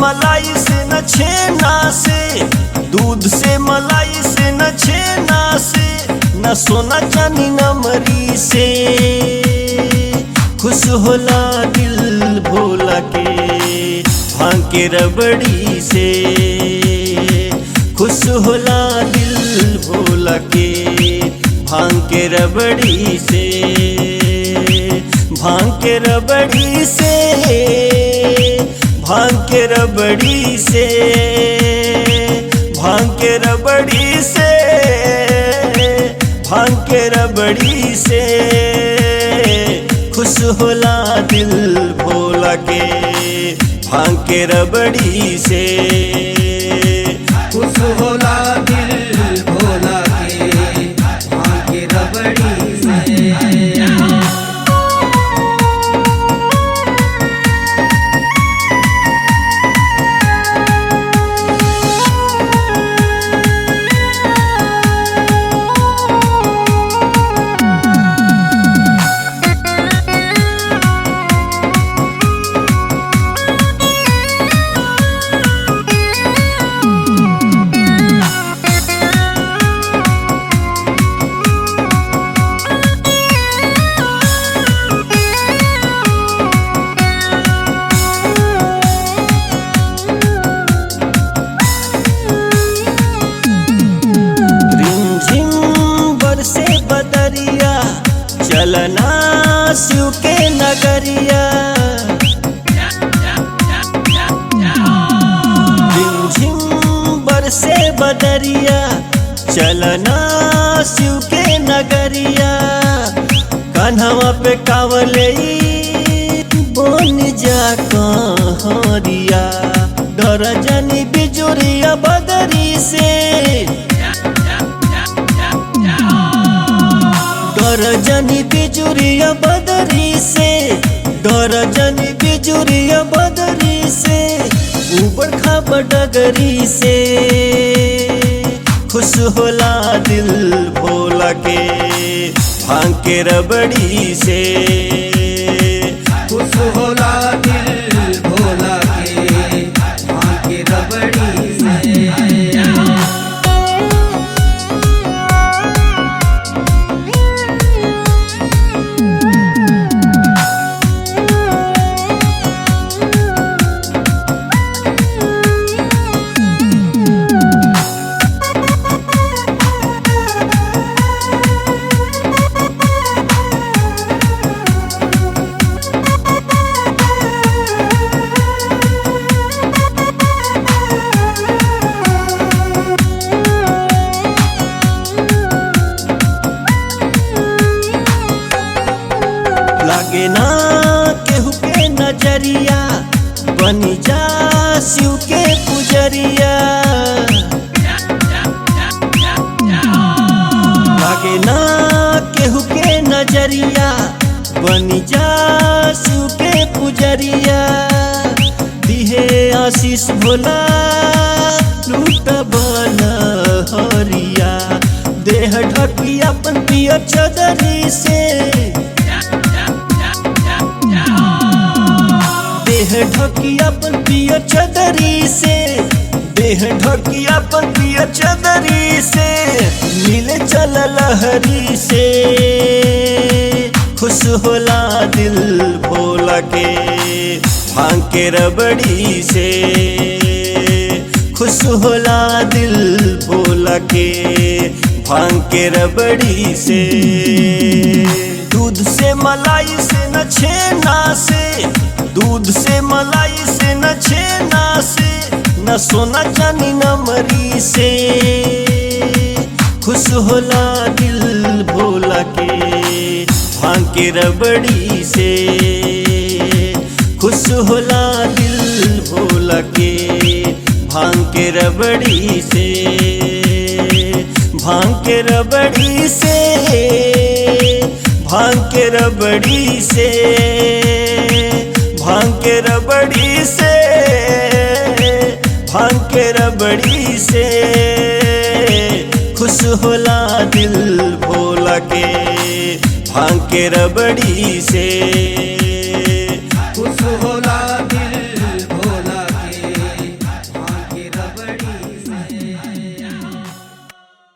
मलाई से न छेना से, दूध से मलाई से न छेना से, न सोना चांदी न मरी से। खुश होला दिल भोला के भांग के रबड़ी से, खुश होला दिल भोला के भांग के रबड़ी से, भांग के रबड़ी से, भांग के रबड़ी से, भांग के रबड़ी से, भांग के रबड़ी से। खुश होला दिल भोला के भांग के रबड़ी से, खुश होला दिल भोला के भांग के रबड़ी से। चलना शिव के नगरिया, झिम बरसे बदरिया, चलना शिव के नगरिया। कान्हवा पे कावले बन जा कहरिया, डर जनी बिजुरिया बदरी से, डर जनी बिजुरिया बदरी से, डर जनी बिजुरिया बदरी से, ऊपर खाबर डगरी से। खुश होला दिल भोला के भांग के रबड़ी से, खुश होला दिल भोला के भांग के रबड़ी से। लागे ना केहू के नजरिया, बनी जा शिव के पुजरिया। लागे ना केहू के नजरिया, बनी जा शिव के पुजरिया। दिहे आशीष भोला लूट बल हरिया, देह ढकी अपन पिया चदरी से, देह ढकी अपन पिया चदरी से, देह ढकी अपन पिया चदरी से। मिले चल लहरी से, खुश होला दिल भोला के भांग के रबड़ी से, खुश होला दिल भोला के भांग के रबड़ी से। दूध से मलाई से न छेना से, दूध से मलाई से न छेना से, न सोना चांदी न मरी से। खुश होला दिल भोला के भांग के रबड़ी से, खुश होला दिल भोला के भांग के रबड़ी से, भांग के रबड़ी से, भांग के रबड़ी से, भांग के रबड़ी से, भांग के रबड़ी से। खुश होला दिल भोला के भांग के रबड़ी से।